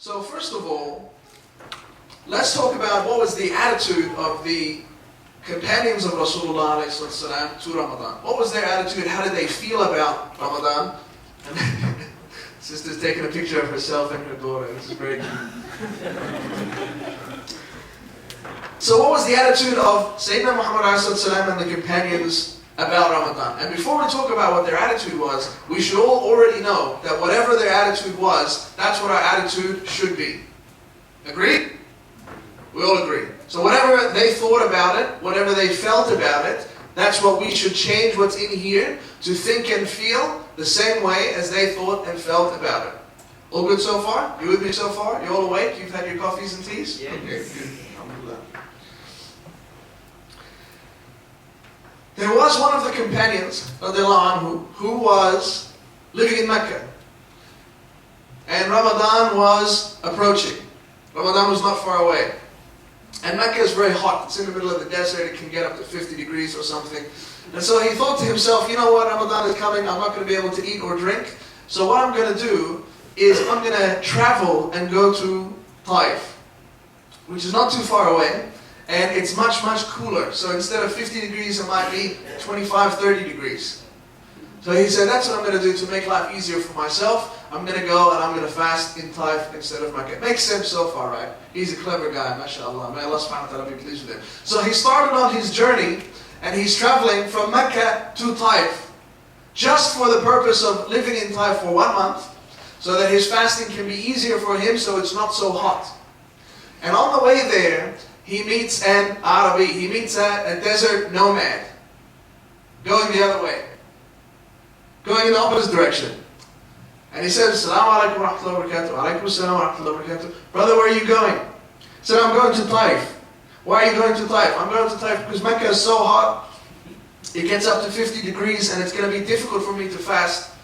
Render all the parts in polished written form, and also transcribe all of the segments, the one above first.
So first of all, let's talk about what was the attitude of the companions of Rasulullah ﷺ to Ramadan. What was their attitude? How did they feel about Ramadan? And sister's taking a picture of herself and her daughter. This is very cute. So what was the attitude of Sayyidina Muhammad ﷺ and the companions about Ramadan? And before we talk about what their attitude was, we should all already know that whatever their attitude was, that's what our attitude should be. Agreed? We all agree. So whatever they thought about it, whatever they felt about it, that's what we should change what's in here to think and feel the same way as they thought and felt about it. All good so far? You with me so far? You all awake? You've had your coffees and teas? Yes. Okay, good. Alhamdulillah. There was one of the companions, radiallahu anhu, who was living in Mecca. And Ramadan was approaching. Ramadan was not far away. And Mecca is very hot. It's in the middle of the desert. It can get up to 50 degrees or something. And so he thought to himself, you know what, Ramadan is coming. I'm not going to be able to eat or drink. So what I'm going to do is I'm going to travel and go to Taif, which is not too far away. And it's much, much cooler. So instead of 50 degrees, it might be 25, 30 degrees. So he said, that's what I'm going to do to make life easier for myself. I'm going to go and I'm going to fast in Taif instead of Mecca. Makes sense so far, right? He's a clever guy, mashallah. May Allah subhanahu wa ta'ala be pleased with him. So he started on his journey and he's traveling from Mecca to Taif just for the purpose of living in Taif for 1 month so that his fasting can be easier for him so it's not so hot. And on the way there, he meets an Arabi, he meets a desert nomad going the other way, going in the opposite direction. And he says, Assalamu alaikum wa rahmatullahi wa barakatuh. Alaikum assalam wa rahmatullahi wa barakatuh. Brother, where are you going? He said, I'm going to Taif. Why are you going to Taif? I'm going to Taif because Mecca is so hot. It gets up to 50 degrees and it's going to be difficult for me to fast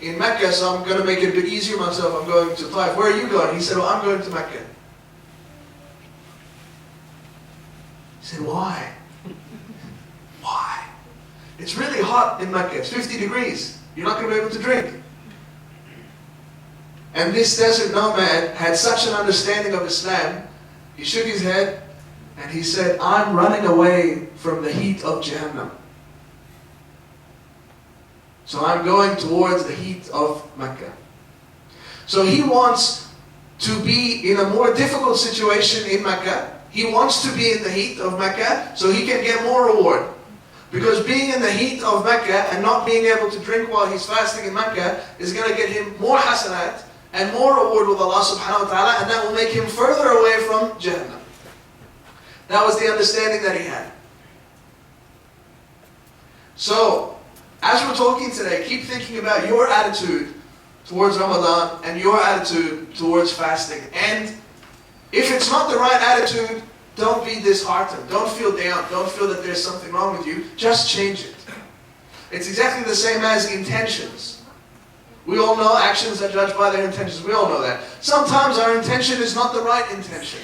in Mecca, so I'm going to make it a bit easier myself. I'm going to Taif. Where are you going? He said, well, I'm going to Mecca. He said, why? Why? It's really hot in Mecca. It's 50 degrees. You're not going to be able to drink. And this desert nomad had such an understanding of Islam, he shook his head and he said, I'm running away from the heat of Jahannam. So I'm going towards the heat of Mecca. So he wants to be in a more difficult situation in Mecca. He wants to be in the heat of Mecca so he can get more reward. Because being in the heat of Mecca and not being able to drink while he's fasting in Mecca is going to get him more hasanat and more reward with Allah subhanahu wa ta'ala, and that will make him further away from Jahannam. That was the understanding that he had. So, as we're talking today, keep thinking about your attitude towards Ramadan and your attitude towards fasting. And if it's not the right attitude, don't be disheartened. Don't feel down. Don't feel that there's something wrong with you. Just change it. It's exactly the same as intentions. We all know actions are judged by their intentions. We all know that. Sometimes our intention is not the right intention.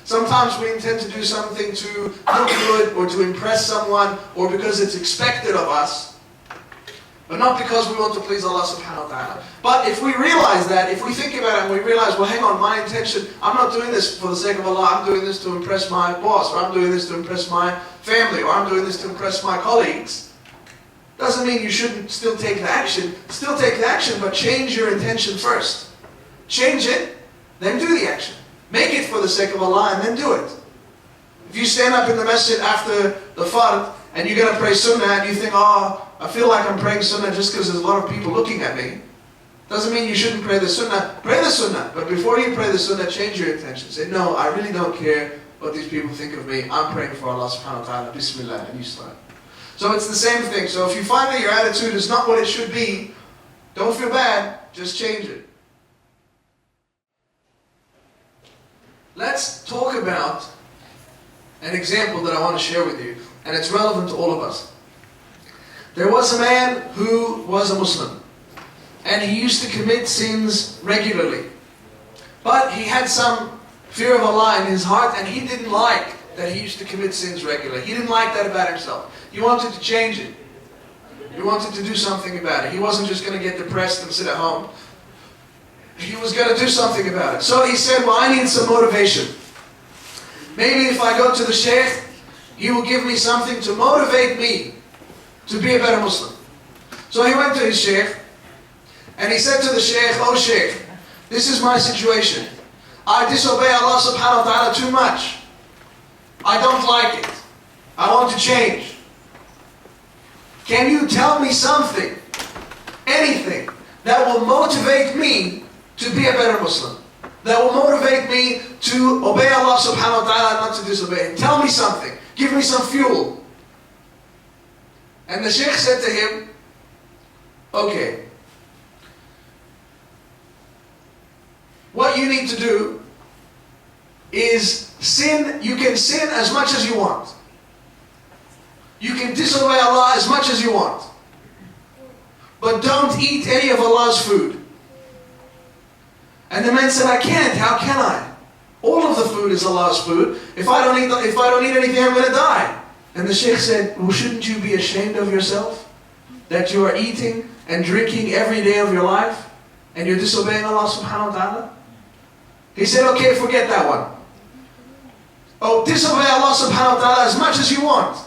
Sometimes we intend to do something to look good or to impress someone or because it's expected of us, but not because we want to please Allah subhanahu wa ta'ala. But if we realize that, if we think about it and we realize, well, hang on, my intention, I'm not doing this for the sake of Allah, I'm doing this to impress my boss, or I'm doing this to impress my family, or I'm doing this to impress my colleagues, doesn't mean you shouldn't still take the action. Still take the action, but change your intention first. Change it, then do the action. Make it for the sake of Allah and then do it. If you stand up in the masjid after the fard and you're going to pray sunnah and you think, oh, I feel like I'm praying sunnah just because there's a lot of people looking at me, doesn't mean you shouldn't pray the sunnah. Pray the sunnah, but before you pray the sunnah, change your intention. Say, no, I really don't care what these people think of me. I'm praying for Allah subhanahu wa ta'ala. Bismillah, and you start. So it's the same thing. So if you find that your attitude is not what it should be, don't feel bad, just change it. Let's talk about an example that I want to share with you, and it's relevant to all of us. There was a man who was a Muslim, and he used to commit sins regularly. But he had some fear of Allah in his heart, and he didn't like that he used to commit sins regularly. He didn't like that about himself. He wanted to change it. He wanted to do something about it. He wasn't just going to get depressed and sit at home. he was going to do something about it. So he said, well, I need some motivation. Maybe if I go to the Sheikh, he will give me something to motivate me to be a better Muslim. So he went to his Sheikh, and he said to the Sheikh, oh Sheikh, this is my situation. I disobey Allah subhanahu wa ta'ala too much. I don't like it. I want to change. Can you tell me something, anything, that will motivate me to be a better Muslim? That will motivate me to obey Allah subhanahu wa ta'ala and not to disobey Him. Tell me something. Give me some fuel. And the Sheikh said to him, okay, what you need to do is sin. You can sin as much as you want. You can disobey Allah as much as you want. But don't eat any of Allah's food. And the man said, I can't. How can I? All of the food is Allah's food. If I don't eat anything, I'm going to die. And the Sheikh said, well, shouldn't you be ashamed of yourself? That you are eating and drinking every day of your life and you're disobeying Allah subhanahu wa ta'ala? He said, okay, forget that one. Oh, disobey Allah subhanahu wa ta'ala as much as you want.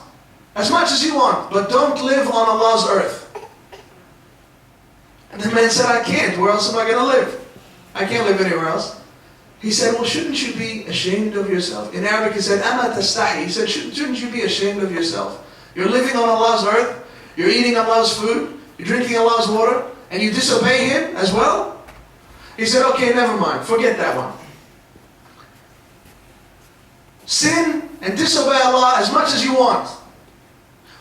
As much as you want. But don't live on Allah's earth. And the man said, I can't. Where else am I going to live? I can't live anywhere else. He said, well, shouldn't you be ashamed of yourself? In Arabic he said, Ama tastahi. He said, shouldn't you be ashamed of yourself? You're living on Allah's earth. You're eating Allah's food. You're drinking Allah's water. And you disobey Him as well? He said, okay, never mind. Forget that one. Sin and disobey Allah as much as you want.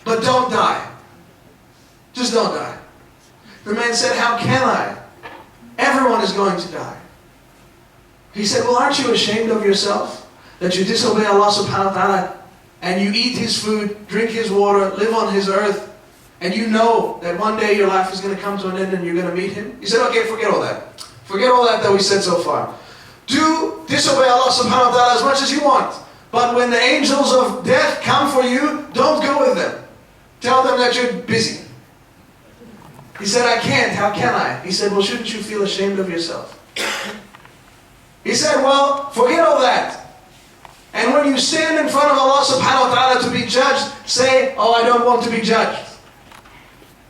But don't die. Just don't die. The man said, how can I? Everyone is going to die. He said, well, aren't you ashamed of yourself? That you disobey Allah subhanahu wa ta'ala and you eat His food, drink His water, live on His earth, and you know that one day your life is going to come to an end and you're going to meet Him? He said, okay, forget all that. Forget all that we said so far. Do disobey Allah subhanahu wa ta'ala as much as you want. But when the angels of death come for you, don't go with them. Tell them that you're busy. He said, I can't. How can I? He said, well, shouldn't you feel ashamed of yourself? He said, well, forget all that. And when you stand in front of Allah subhanahu wa ta'ala to be judged, say, oh, I don't want to be judged.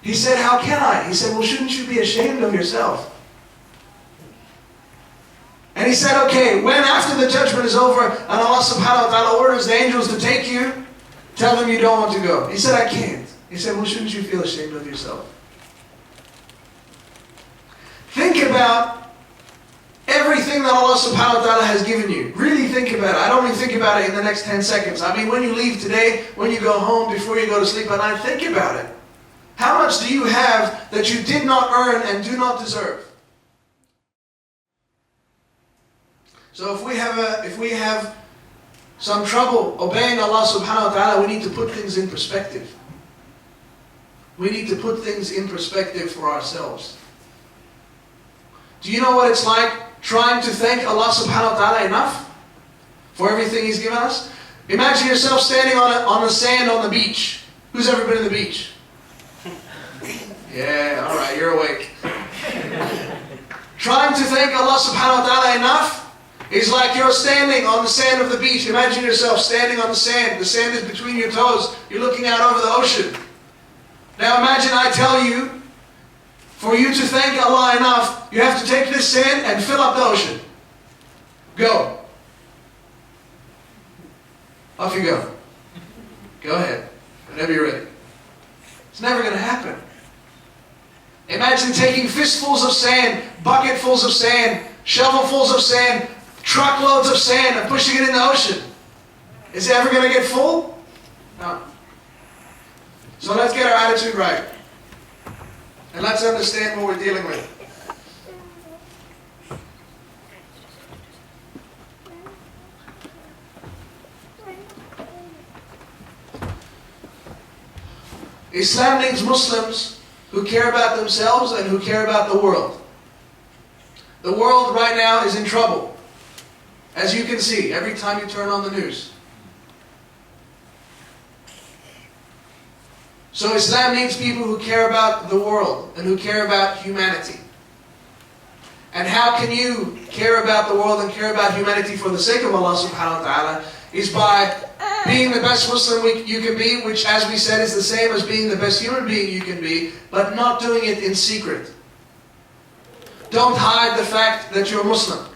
He said, how can I? He said, well, shouldn't you be ashamed of yourself? And he said, okay, when after the judgment is over and Allah subhanahu wa ta'ala orders the angels to take you, tell them you don't want to go. He said, I can't. He said, well, shouldn't you feel ashamed of yourself? Think about everything that Allah subhanahu wa ta'ala has given you. Really think about it. I don't mean think about it in the next 10 seconds. I mean when you leave today, when you go home, before you go to sleep at night, think about it. How much do you have that you did not earn and do not deserve? So if we have some trouble obeying Allah subhanahu wa ta'ala, we need to put things in perspective. We need to put things in perspective for ourselves. Do you know what it's like trying to thank Allah subhanahu wa ta'ala enough for everything He's given us? Imagine yourself standing on the sand on the beach. Who's ever been to the beach? Yeah, alright, you're awake. Trying to thank Allah subhanahu wa ta'ala enough is like you're standing on the sand of the beach. Imagine yourself standing on the sand. The sand is between your toes. You're looking out over the ocean. Now imagine I tell you, for you to thank Allah enough, you have to take this sand and fill up the ocean. Go. Off you go. Go ahead. Whenever you're ready. It's never going to happen. Imagine taking fistfuls of sand, bucketfuls of sand, shovelfuls of sand, truckloads of sand and pushing it in the ocean. Is it ever going to get full? No. So let's get our attitude right. And let's understand what we're dealing with. Islam needs Muslims who care about themselves and who care about the world. The world right now is in trouble. As you can see, every time you turn on the news. So Islam needs people who care about the world and who care about humanity. And how can you care about the world and care about humanity for the sake of Allah subhanahu wa ta'ala is by being the best Muslim you can be, which as we said is the same as being the best human being you can be, but not doing it in secret. Don't hide the fact that you're Muslim.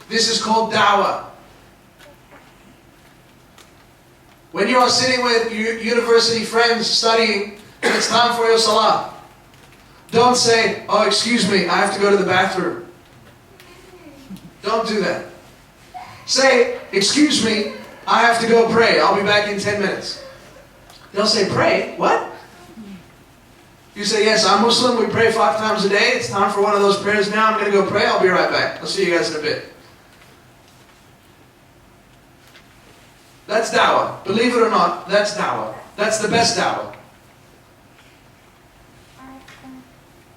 This is called da'wah. When you are sitting with university friends studying and it's time for your salah, don't say, oh, excuse me, I have to go to the bathroom. Don't do that. Say, excuse me, I have to go pray. I'll be back in 10 minutes. They'll say, pray? What? You say, yes, I'm Muslim. We pray 5 times a day. It's time for one of those prayers now. I'm going to go pray. I'll be right back. I'll see you guys in a bit. That's da'wah. Believe it or not, that's da'wah. That's the best da'wah.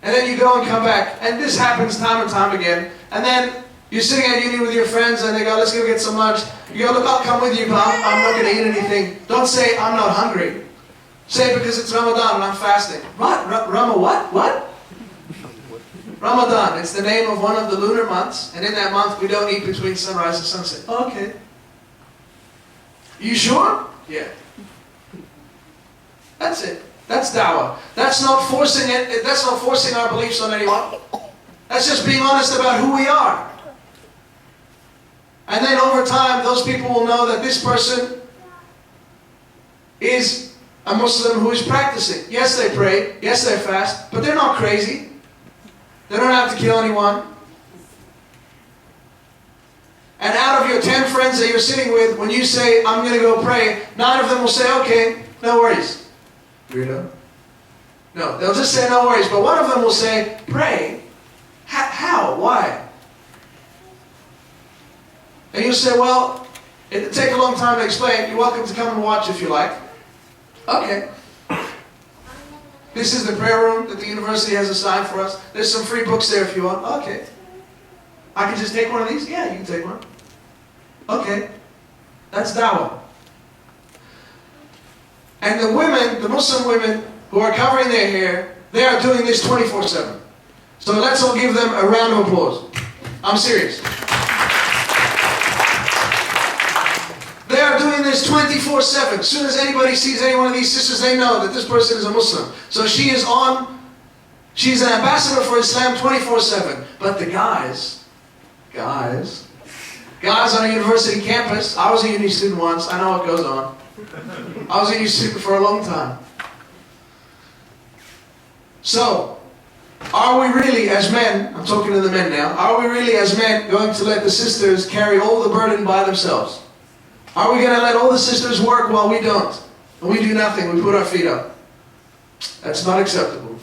And then you go and come back. And this happens time and time again. And then you're sitting at uni with your friends and they go, let's go get some lunch. You go, look, I'll come with you, but I'm not going to eat anything. Don't say, I'm not hungry. Say, because it's Ramadan and I'm fasting. What? What? Ramadan. It's the name of one of the lunar months. And in that month, we don't eat between sunrise and sunset. Oh, okay. You sure? Yeah. That's it. That's da'wah. That's not forcing it. That's not forcing our beliefs on anyone. That's just being honest about who we are. And then over time, those people will know that this person is a Muslim who is practicing. Yes, they pray. Yes, they fast. But they're not crazy. They don't have to kill anyone. And out of your 10 friends that you're sitting with, when you say, I'm going to go pray, 9 of them will say, okay, no worries. Weirdo. No, they'll just say no worries. But one of them will say, pray? How? Why? And you'll say, well, it'll take a long time to explain. You're welcome to come and watch if you like. Okay. This is the prayer room that the university has assigned for us. There's some free books there if you want. Okay. I can just take one of these? Yeah, you can take one. Okay. That's da'wah. And the women, the Muslim women who are covering their hair, they are doing this 24/7. So let's all give them a round of applause. I'm serious. They are doing this 24/7. As soon as anybody sees any one of these sisters, they know that this person is a Muslim. So she's an ambassador for Islam 24/7. But the guys on a university campus, I was a uni student once, I know what goes on. I was a uni student for a long time. So, are we really as men, I'm talking to the men now, are we really as men going to let the sisters carry all the burden by themselves? Are we going to let all the sisters work while we don't? And we do nothing, we put our feet up. That's not acceptable.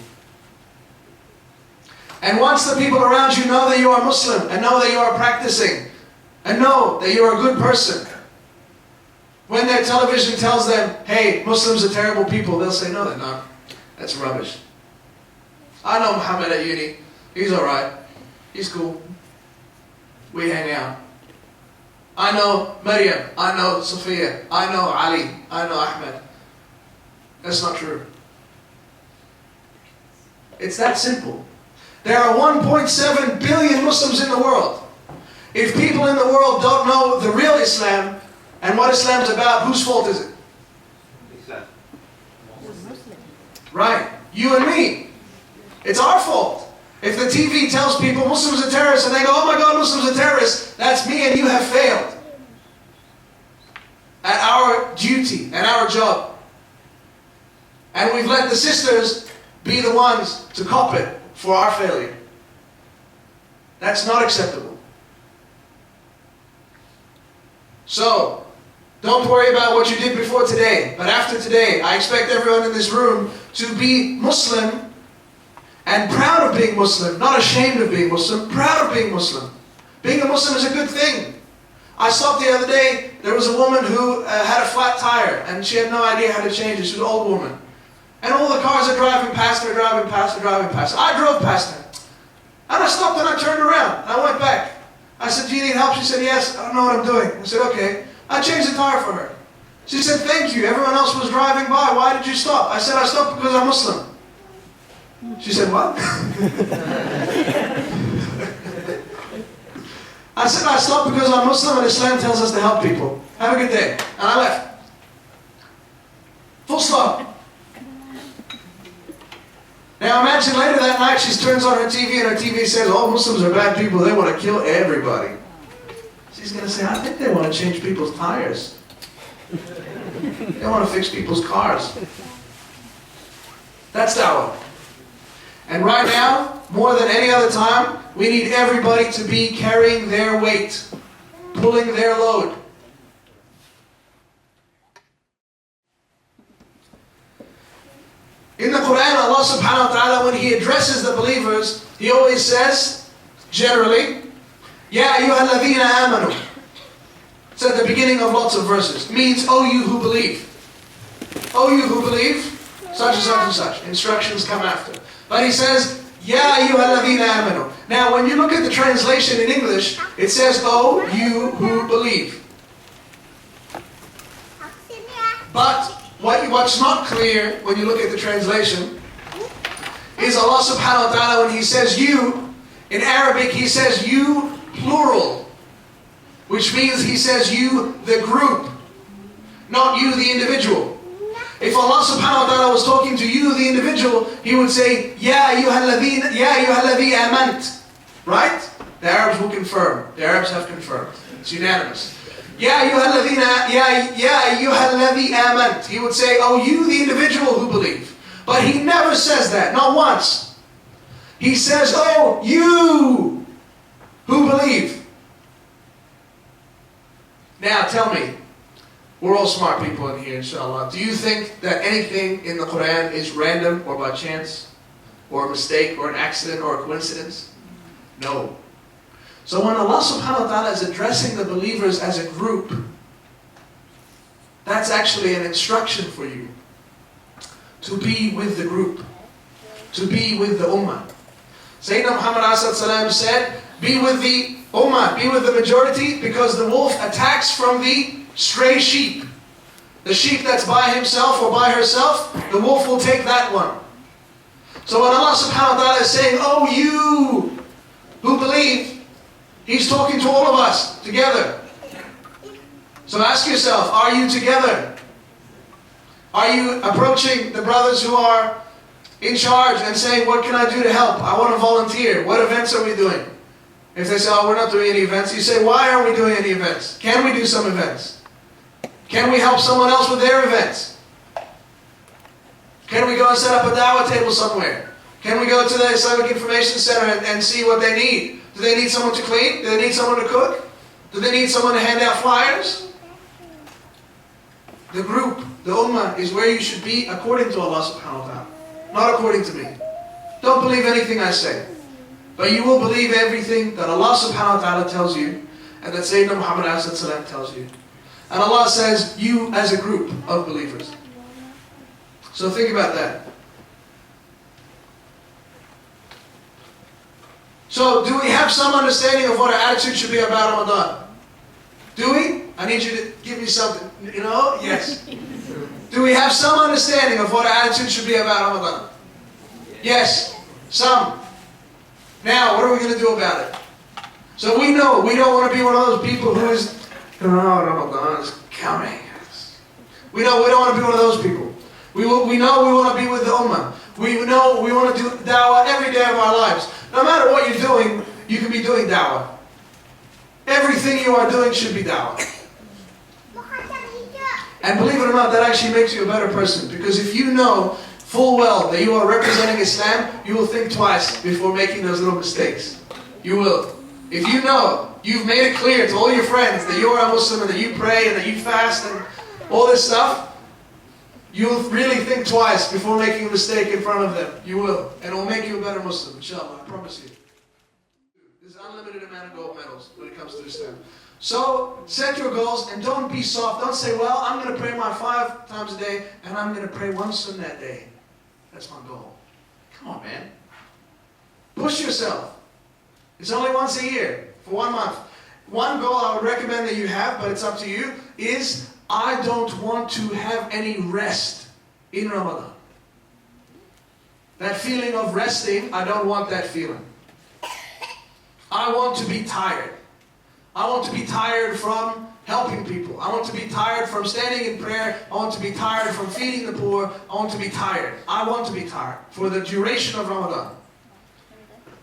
And once the people around you know that you are Muslim, and know that you are practicing, and know that you are a good person, when their television tells them, hey, Muslims are terrible people, they'll say, no, they're not. That's rubbish. I know Muhammad at uni. He's alright. He's cool. We hang out. I know Maryam. I know Sophia. I know Ali. I know Ahmed. That's not true. It's that simple. There are 1.7 billion Muslims in the world. If people in the world don't know the real Islam and what Islam's about, whose fault is it? Right. You and me. It's our fault. If the TV tells people Muslims are terrorists and they go, oh my God, Muslims are terrorists, that's me and you have failed at our duty and our job. And we've let the sisters be the ones to cop it for our failure. That's not acceptable. So, don't worry about what you did before today. But after today, I expect everyone in this room to be Muslim and proud of being Muslim. Not ashamed of being Muslim, proud of being Muslim. Being a Muslim is a good thing. I stopped the other day, there was a woman who had a flat tire and she had no idea how to change it. She was an old woman. And all the cars are driving past her, driving past her, driving past her. I drove past her. And I stopped and I turned around. And I went back. I said, do you need help? She said, yes, I don't know what I'm doing. I said, okay. I changed the tire for her. She said, thank you. Everyone else was driving by. Why did you stop? I said, I stopped because I'm Muslim. She said, what? I said I stopped because I'm Muslim and Islam tells us to help people. Have a good day. And I left. Full stop. Now imagine later that night she turns on her TV and her TV says, "Oh, Muslims are bad people, they want to kill everybody." She's going to say, "I think they want to change people's tires. They want to fix people's cars." That's dawah. And right now, more than any other time, we need everybody to be carrying their weight, pulling their load. In the Quran, Allah subhanahu wa ta'ala, when He addresses the believers, He always says, generally, Ya ayyuhalladhina amanu. It's at the beginning of lots of verses. Means, oh you who believe. Oh you who believe, such and such and such. Instructions come after. But He says, Ya ayyuhalladhina amanu. Now when you look at the translation in English, it says, oh you who believe. But what's not clear when you look at the translation is Allah subhanahu wa ta'ala, when He says you, in Arabic He says you plural, which means He says you the group, not you the individual. If Allah subhanahu wa ta'ala was talking to you the individual, He would say Ya ayyuhalladhi amant. Right? The Arabs will confirm. The Arabs have confirmed. It's unanimous. Ya ayyuhalladhi amant. He would say, oh you the individual who believe. But He never says that, not once. He says, oh you who believe. Now tell me, we're all smart people in here, inshallah. Do you think that anything in the Quran is random or by chance? Or a mistake or an accident or a coincidence? No. So when Allah subhanahu wa ta'ala is addressing the believers as a group, that's actually an instruction for you. To be with the group. To be with the ummah. Sayyidina Muhammad said, be with the ummah, be with the majority, because the wolf attacks from the stray sheep. The sheep that's by himself or by herself, the wolf will take that one. So when Allah subhanahu wa ta'ala is saying, oh you who believe, He's talking to all of us together. So ask yourself, are you together? Are you approaching the brothers who are in charge and saying, what can I do to help? I want to volunteer. What events are we doing? If they say, oh, we're not doing any events, you say, why aren't we doing any events? Can we do some events? Can we help someone else with their events? Can we go and set up a dawah table somewhere? Can we go to the Islamic Information Center and see what they need? Do they need someone to clean? Do they need someone to cook? Do they need someone to hand out flyers? The group, the ummah, is where you should be according to Allah subhanahu wa ta'ala. Not according to me. Don't believe anything I say. But you will believe everything that Allah subhanahu wa ta'ala tells you and that Sayyidina Muhammad tells you. And Allah says, you as a group of believers. So think about that. So, do we have some understanding of what our attitude should be about Ramadan? Do we? I need you to give me something. You know? Yes. Do we have some understanding of what our attitude should be about Ramadan? Yes. Some. Now, what are we going to do about it? So we know we don't want to be one of those people who is, oh, Ramadan is coming. We know we don't want to be one of those people. We know we want to be with the ummah. We know we want to do dawah every day of our lives. No matter what you're doing, you can be doing dawah. Everything you are doing should be dawah. And believe it or not, that actually makes you a better person. Because if you know full well that you are representing Islam, you will think twice before making those little mistakes. You will. If you know, you've made it clear to all your friends that you are a Muslim and that you pray and that you fast and all this stuff, you'll really think twice before making a mistake in front of them. You will. And it will make you a better Muslim, inshallah, I promise you. There's an unlimited amount of gold medals when it comes to Islam. So, set your goals and don't be soft. Don't say, well, I'm going to pray my 5 times a day and I'm going to pray one sunnah a day. That's my goal. Come on, man. Push yourself. It's only once a year, for 1 month. One goal I would recommend that you have, but it's up to you, is I don't want to have any rest in Ramadan. That feeling of resting, I don't want that feeling. I want to be tired. I want to be tired from helping people. I want to be tired from standing in prayer. I want to be tired from feeding the poor. I want to be tired. I want to be tired for the duration of Ramadan.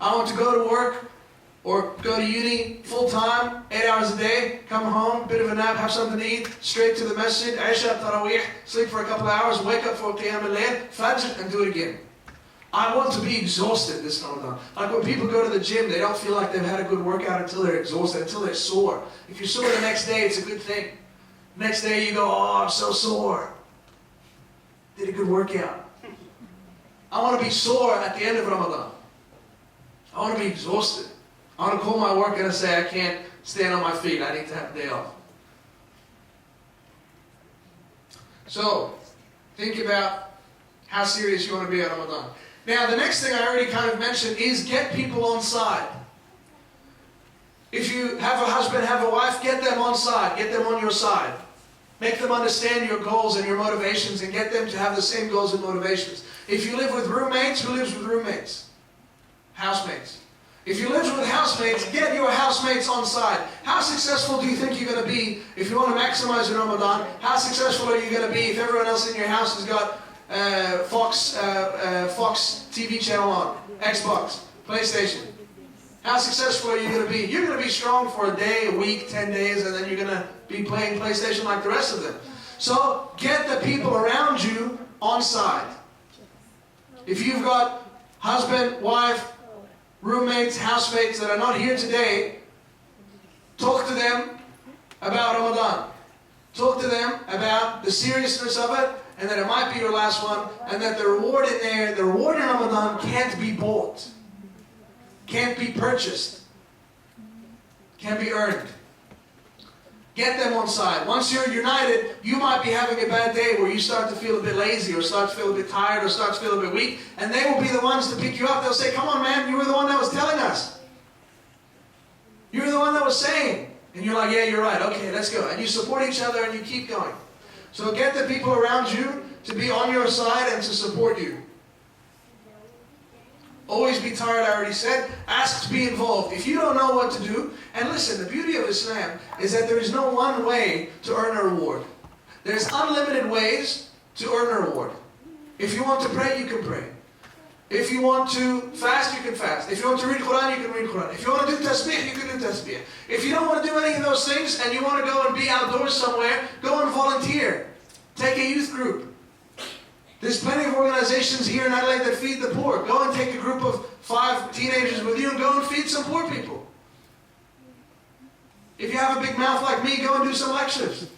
I want to go to work or go to uni full time, 8 hours a day, come home, bit of a nap, have something to eat, straight to the masjid, Isha, Taraweeh, sleep for a couple of hours, wake up for Qiyam al-Layl, Fajr, and do it again. I want to be exhausted this Ramadan. Like when people go to the gym, they don't feel like they've had a good workout until they're exhausted, until they're sore. If you're sore the next day, it's a good thing. Next day you go, oh, I'm so sore. Did a good workout. I want to be sore at the end of Ramadan. I want to be exhausted. I want to call my work and say, I can't stand on my feet. I need to have a day off. So, think about how serious you want to be at Ramadan. Now, the next thing I already kind of mentioned is get people on side. If you have a husband, have a wife, get them on side. Get them on your side. Make them understand your goals and your motivations and get them to have the same goals and motivations. If you live with roommates, who lives with roommates? Housemates. If you live with housemates, get your housemates on side. How successful do you think you're going to be if you want to maximize your Ramadan? How successful are you going to be if everyone else in your house has got Fox TV channel on, Xbox, PlayStation? How successful are you going to be? You're going to be strong for a day, a week, 10 days, and then you're going to be playing PlayStation like the rest of them. So get the people around you on side. If you've got husband, wife, roommates, housemates that are not here today, talk to them about Ramadan. Talk to them about the seriousness of it, and that it might be your last one, and that the reward in there, the reward in Ramadan can't be bought, can't be purchased, can't be earned. Get them on side. Once you're united, you might be having a bad day where you start to feel a bit lazy or start to feel a bit tired or start to feel a bit weak, and they will be the ones to pick you up. They'll say, come on man, you were the one that was telling us. You were the one that was saying. And you're like, yeah, you're right, okay, let's go. And you support each other and you keep going. So get the people around you to be on your side and to support you. Always be tired, I already said. Ask to be involved. If you don't know what to do, and listen, the beauty of Islam is that there is no one way to earn a reward. There's unlimited ways to earn a reward. If you want to pray, you can pray. If you want to fast, you can fast. If you want to read Quran, you can read Quran. If you want to do tasbih, you can do tasbih. If you don't want to do any of those things and you want to go and be outdoors somewhere, go and volunteer. Take a youth group. There's plenty of organizations here in Adelaide that feed the poor. Go and take a group of 5 teenagers with you and go and feed some poor people. If you have a big mouth like me, go and do some lectures.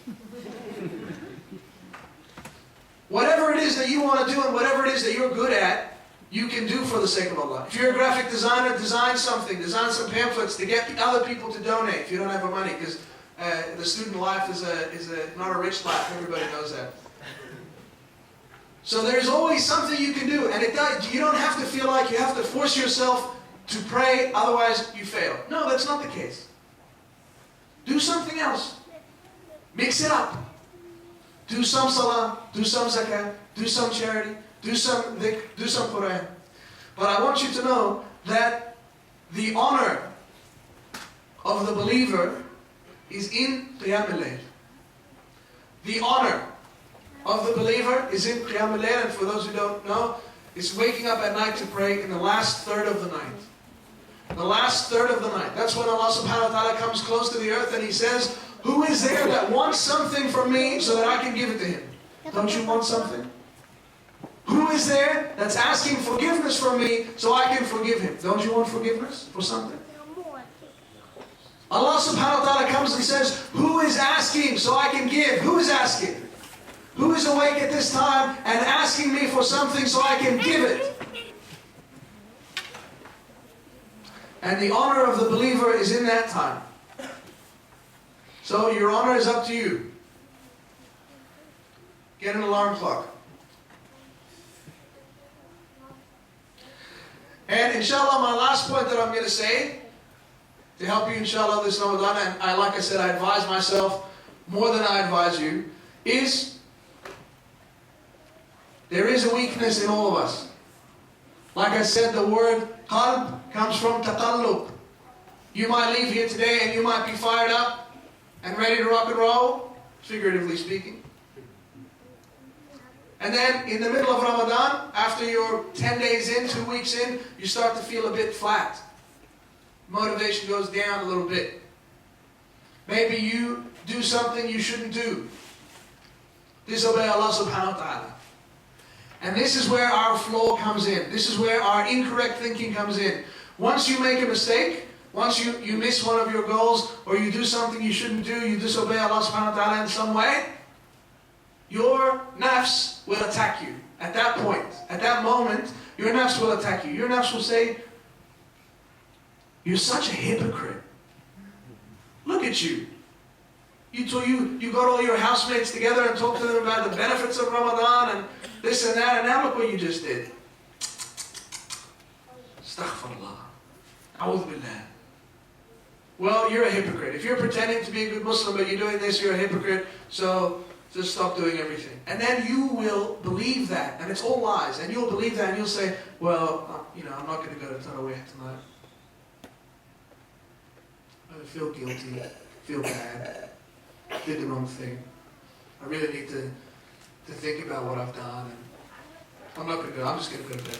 Whatever it is that you want to do and whatever it is that you're good at, you can do for the sake of Allah. If you're a graphic designer, design something. Design some pamphlets to get other people to donate if you don't have the money. Because the student life is not a rich life. Everybody knows that. So there's always something you can do. And you don't have to feel like you have to force yourself to pray, otherwise you fail. No, that's not the case. Do something else. Mix it up. Do some salah, do some zakah, do some charity, do some dhikr, do some Quran. But I want you to know that the honor of the believer is in Qiyam al-Layl. The honor of the believer is in Qiyam al-Layl, and for those who don't know, it's waking up at night to pray in the last third of the night. The last third of the night. That's when Allah subhanahu wa ta'ala comes close to the earth and He says, who is there that wants something from me so that I can give it to him? Don't you want something? Who is there that's asking forgiveness from me so I can forgive him? Don't you want forgiveness for something? Allah subhanahu wa ta'ala comes and says, who is asking so I can give? Who is asking? Who is awake at this time and asking me for something so I can give it? And the honor of the believer is in that time. So your honor is up to you. Get an alarm clock. And inshallah, my last point that I'm going to say, to help you inshallah this Ramadan, and like I said, I advise myself more than I advise you, is there is a weakness in all of us. Like I said, the word qalb comes from taqallub. You might leave here today and you might be fired up and ready to rock and roll, figuratively speaking. And then in the middle of Ramadan, after you're 10 days in, 2 weeks in, you start to feel a bit flat. Motivation goes down a little bit. Maybe you do something you shouldn't do. Disobey Allah subhanahu wa ta'ala. And this is where our flaw comes in. This is where our incorrect thinking comes in. Once you make a mistake, once you miss one of your goals, or you do something you shouldn't do, you disobey Allah subhanahu wa ta'ala in some way, your nafs will attack you. At that point, at that moment, your nafs will attack you. Your nafs will say, you're such a hypocrite. Look at you. You got all your housemates together and talked to them about the benefits of Ramadan and this and that, and now look what you just did. Astaghfirullah. A'udhu billah. Well, you're a hypocrite. If you're pretending to be a good Muslim but you're doing this, you're a hypocrite, so just stop doing everything. And then you will believe that, and it's all lies, and you'll believe that and you'll say, well, I'm not going to go to Taraweeh tonight. I feel guilty, feel bad, did the wrong thing. I really need to think about what I've done, and I'm not going to go, I'm just going to go to bed.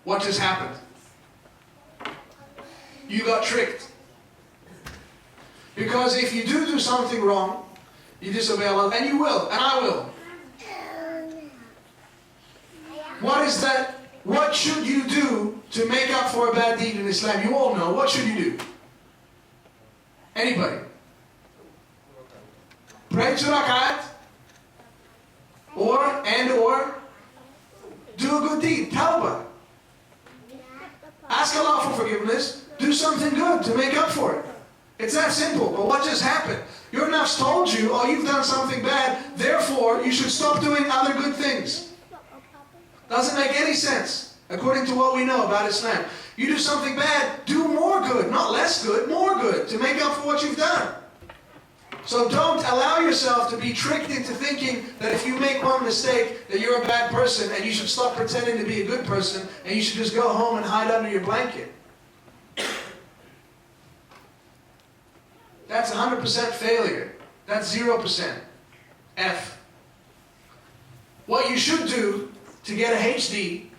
What just happened? You got tricked. Because if you do something wrong, you disobey Allah, and you will, and I will. What is that? What should you do to make up for a bad deed in Islam? You all know. What should you do? Anybody? Pray 2 rakat, or do a good deed, tawbah. Ask Allah for forgiveness. Do something good to make up for it. It's that simple. But what just happened? Your nafs told you, oh, you've done something bad, therefore you should stop doing other good things. Doesn't make any sense, according to what we know about Islam. You do something bad, do more good, not less good, more good, to make up for what you've done. So don't allow yourself to be tricked into thinking that if you make one mistake, that you're a bad person, and you should stop pretending to be a good person, and you should just go home and hide under your blanket. That's 100% failure. That's 0%. F. What you should do to get a HD,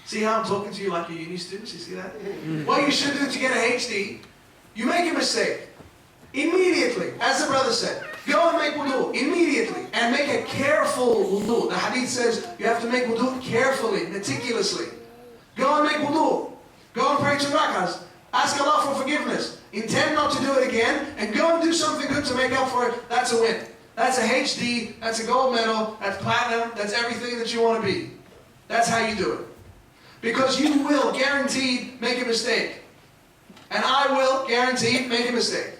see how I'm talking to you like a uni student? You see that? What you should do to get a HD, you make a mistake. Immediately, as the brother said, go and make wudu immediately, and make a careful wudu. The hadith says you have to make wudu carefully, meticulously. Go and make wudu. Go and pray 2 rakahs. Ask Allah for forgiveness. Intend not to do it again, and go and do something good to make up for it. That's a win. That's a HD, that's a gold medal, that's platinum, that's everything that you want to be. That's how you do it. Because you will guaranteed make a mistake. And I will guaranteed make a mistake.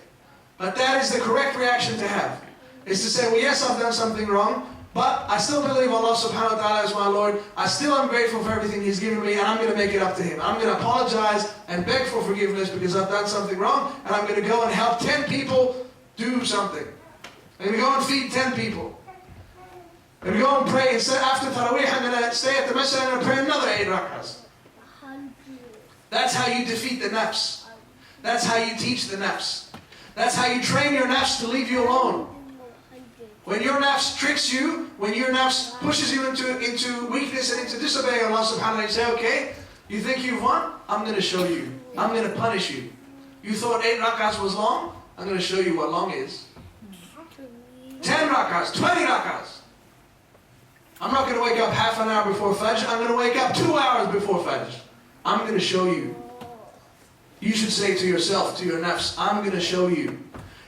But that is the correct reaction to have. Is to say, well, yes, I've done something wrong, but I still believe Allah subhanahu wa ta'ala is my Lord. I still am grateful for everything He's given me, and I'm going to make it up to Him. I'm going to apologize and beg for forgiveness because I've done something wrong, and I'm going to go and help 10 people do something. I'm going to go and feed 10 people. I'm going to go and pray. Instead, after Taraweeh, I'm going to stay at the masjid and pray another 8 rakahs. That's how you defeat the nafs. That's how you teach the nafs. That's how you train your nafs to leave you alone. When your nafs tricks you, when your nafs pushes you into weakness and into disobeying Allah subhanahu wa ta'ala, you say, okay, you think you've won? I'm going to show you. I'm going to punish you. You thought 8 rakahs was long? I'm going to show you what long is. 10 rakahs, 20 rakahs. I'm not going to wake up half an hour before Fajr. I'm going to wake up 2 hours before Fajr. I'm going to show you. You should say to yourself, to your nafs, I'm going to show you.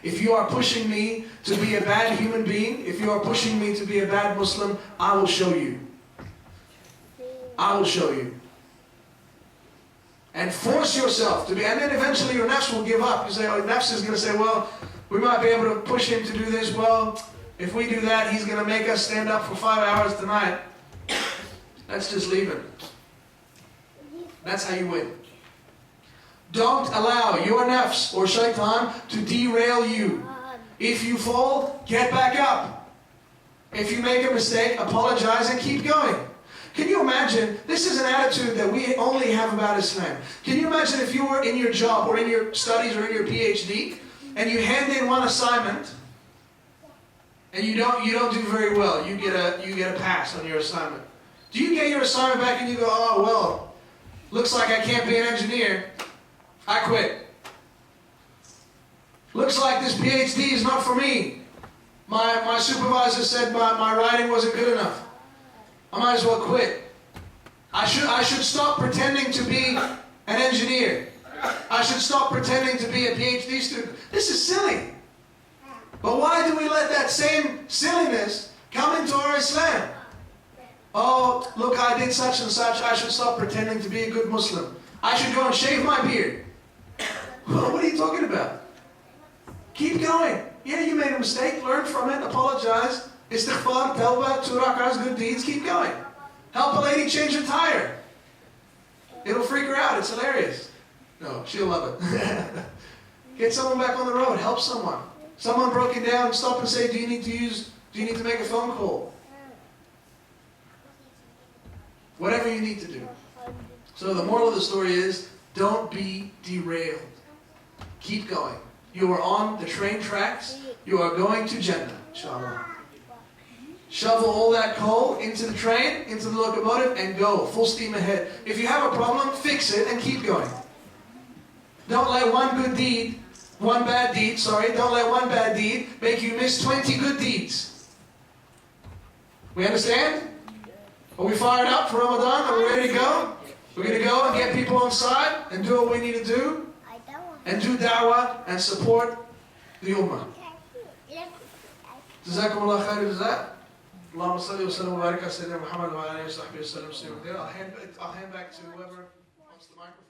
If you are pushing me to be a bad human being, if you are pushing me to be a bad Muslim, I will show you. I will show you. And force yourself to be, and then eventually your nafs will give up. You say, oh, nafs is going to say, well, we might be able to push him to do this. Well, if we do that, he's going to make us stand up for 5 hours tonight. Let's just leave him. That's how you win. Don't allow your nafs or shaitan to derail you. If you fall, get back up. If you make a mistake, apologize and keep going. Can you imagine, this is an attitude that we only have about Islam. Can you imagine if you were in your job or in your studies or in your PhD and you hand in one assignment and you don't do very well, you get a pass on your assignment. Do you get your assignment back and you go, oh well, looks like I can't be an engineer, I quit. Looks like this PhD is not for me. My supervisor said my writing wasn't good enough. I might as well quit. I should stop pretending to be an engineer. I should stop pretending to be a PhD student. This is silly. But why do we let that same silliness come into our Islam? Oh, look, I did such and such. I should stop pretending to be a good Muslim. I should go and shave my beard. Well, what are you talking about? Keep going. Yeah, you made a mistake. Learn from it. Apologize. Istighfar, tawbah, 2 rak'ahs, good deeds. Keep going. Help a lady change her tire. It'll freak her out. It's hilarious. No, she'll love it. Get someone back on the road. Help someone. Someone broken down. Stop and say, do you need to make a phone call? Whatever you need to do. So the moral of the story is, don't be derailed. Keep going. You are on the train tracks. You are going to Jannah, inshallah. Shovel all that coal into the train, into the locomotive, and go full steam ahead. If you have a problem, fix it and keep going. Don't let one bad deed make you miss 20 good deeds. We understand? Are we fired up for Ramadan? Are we ready to go? We're going to go and get people on side and do what we need to do. And do da'wah and support the ummah. جزاكم الله خير الجزاء. اللهم صل وسلم وبارك على سيدنا محمد وعلى اله وصحبه وسلم. I'll hand back to whoever wants the microphone.